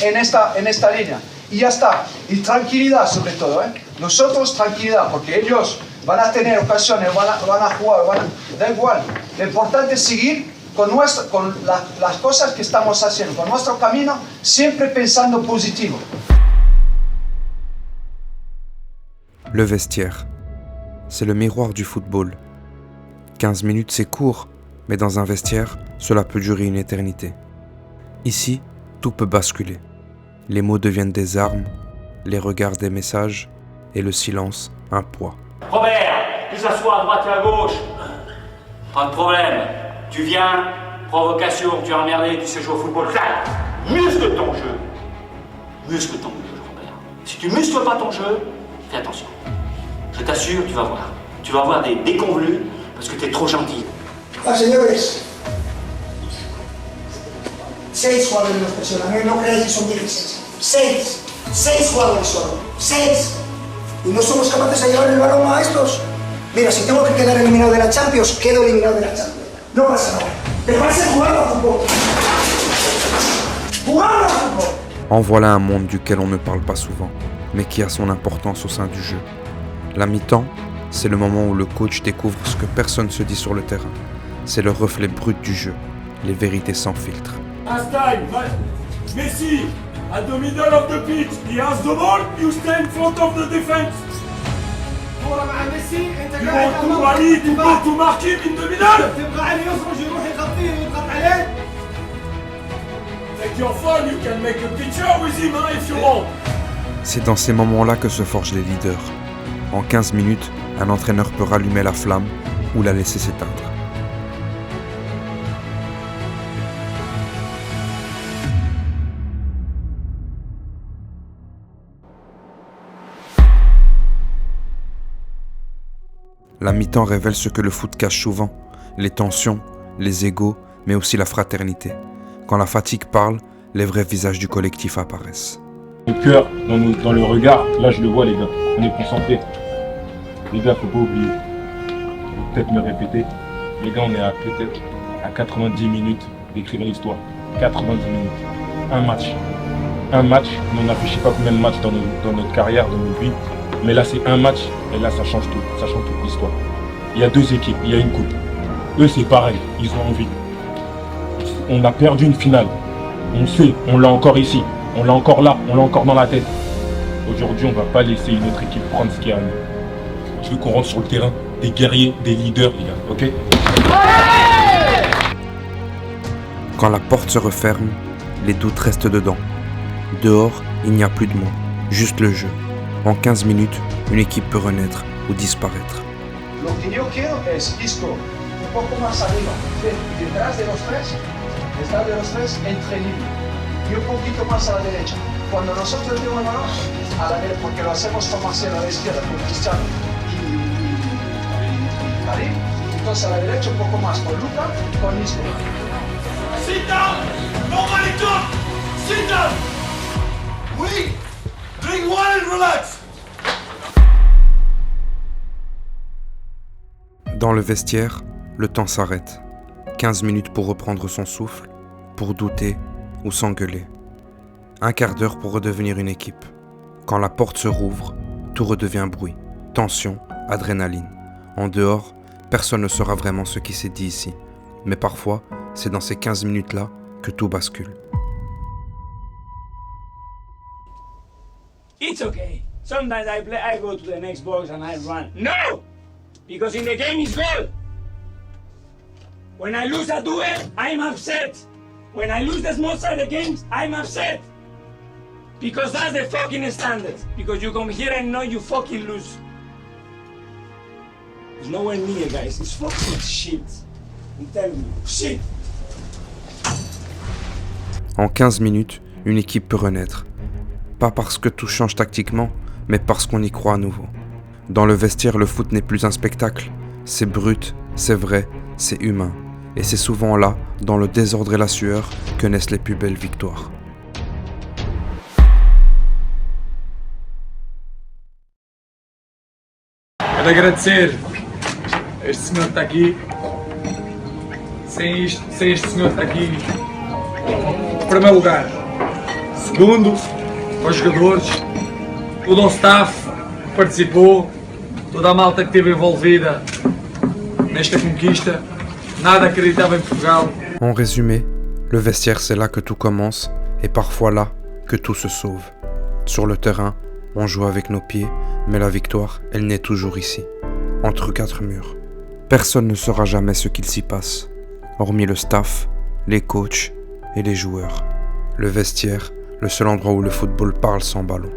en esta línea. Y ya está. Y tranquilidad sobre todo, ¿eh? Nosotros tranquilidad, porque ellos van a tener ocasiones, van a jugar, da igual. Lo importante es seguir con las cosas que estamos haciendo, con nuestro camino, siempre pensando positivo. Le vestiaire, c'est le miroir du football. 15 minutes, c'est court, mais dans un vestiaire, cela peut durer une éternité. Ici, tout peut basculer. Les mots deviennent des armes, les regards des messages, et le silence un poids. Robert, tu s'assois à droite et à gauche. Pas de problème. Tu viens, provocation, tu es emmerdé, tu sais jouer au football. Muscle ton jeu. Muscle ton jeu, Robert. Si tu muscles pas ton jeu, fais attention. Je t'assure, tu vas voir. Tu vas avoir des déconvenus parce que tu es trop gentil. Ah, señores. 6 jugadores nos presionan, no creáis que son 16. 6 jugadores solo. 6. Y no somos capaces de llevar el balón a estos. Mira, si tengo que quedar eliminado de la Champions, quedo eliminado de la Champions. No pasa nada. Pero va a ser jugando al fútbol. Jugando al fútbol. En voilà un monde duquel on ne parle pas souvent, mais qui a son importance au sein du jeu. La mi-temps, c'est le moment où le coach découvre ce que personne ne se dit sur le terrain. C'est le reflet brut du jeu, les vérités sans filtre. Time, Messi, at the middle of the pitch, he has the ball, you stay in front of the defense. You want to rally, to go to mark him in the middle. Take your phone, you can make a picture with him if you want. C'est dans ces moments-là que se forgent les leaders. En 15 minutes, un entraîneur peut rallumer la flamme ou la laisser s'éteindre. La mi-temps révèle ce que le foot cache souvent, les tensions, les égos, mais aussi la fraternité. Quand la fatigue parle, les vrais visages du collectif apparaissent. Le cœur dans le regard, là je le vois les gars, on est concentrés. Les gars, faut pas oublier, je vais peut-être me répéter, les gars on est peut-être à 90 minutes d'écrire l'histoire. 90 minutes, un match, on a fait je sais pas combien de matchs dans notre carrière, dans notre vie. Mais là, c'est un match, et là, ça change toute l'histoire. Il y a 2 équipes, il y a une coupe. Eux, c'est pareil, ils ont envie. On a perdu une finale. On sait, on l'a encore ici, on l'a encore là, on l'a encore dans la tête. Aujourd'hui, on va pas laisser une autre équipe prendre ce qu'il y a à nous. Je veux qu'on rentre sur le terrain, des guerriers, des leaders, les gars, ok ? Quand la porte se referme, les doutes restent dedans. Dehors, il n'y a plus de mots, juste le jeu. En 15 minutes, une équipe peut renaître ou disparaître. Lo que yo quiero es Isco un poco más arriba, detrás de los tres, entre líneas, y un poquito más a la derecha. Cuando nosotros tenemos el balón, a la derecha, porque lo hacemos como hacia la izquierda, con Cristiano y Karim, entonces a la derecha un poco más con Luka, con Isco. Sit down! Nobody talk! Sit down! Oui! Drink water and relax! Dans le vestiaire, le temps s'arrête. 15 minutes pour reprendre son souffle, pour douter ou s'engueuler. Un quart d'heure pour redevenir une équipe. Quand la porte se rouvre, tout redevient bruit, tension, adrénaline. En dehors, personne ne saura vraiment ce qui s'est dit ici. Mais parfois, c'est dans ces 15 minutes-là que tout bascule. It's okay. Sometimes I go to the next box and I run. No! Because in the game it's goal. When I lose a duel, I'm upset. When I lose the small side of games, I'm upset. Because that's the fucking standard. Because you come here and know you fucking lose. It's nowhere near, guys. It's fucking shit. I'm telling you, shit. En 15 minutes, une équipe peut renaître. Pas parce que tout change tactiquement, mais parce qu'on y croit à nouveau. Dans le vestiaire, le foot n'est plus un spectacle. C'est brut, c'est vrai, c'est humain. Et c'est souvent là, dans le désordre et la sueur, que naissent les plus belles victoires. Quero agradecer este senhor que está aqui. Sem este senhor que está aqui, em primeiro lugar, Segundo, aos jogadores, todo o staff que participou, toda a malta que esteve envolvida nesta conquista, nada acreditava em Portugal. En résumé, le vestiaire c'est là que tout commence et parfois là que tout se sauve. Sur le terrain, on joue avec nos pieds, mais la victoire, elle naît toujours ici, entre quatre murs. Personne ne saura jamais ce qu'il s'y passe, hormis le staff, les coachs et les joueurs. Le vestiaire, le seul endroit où le football parle sans ballon.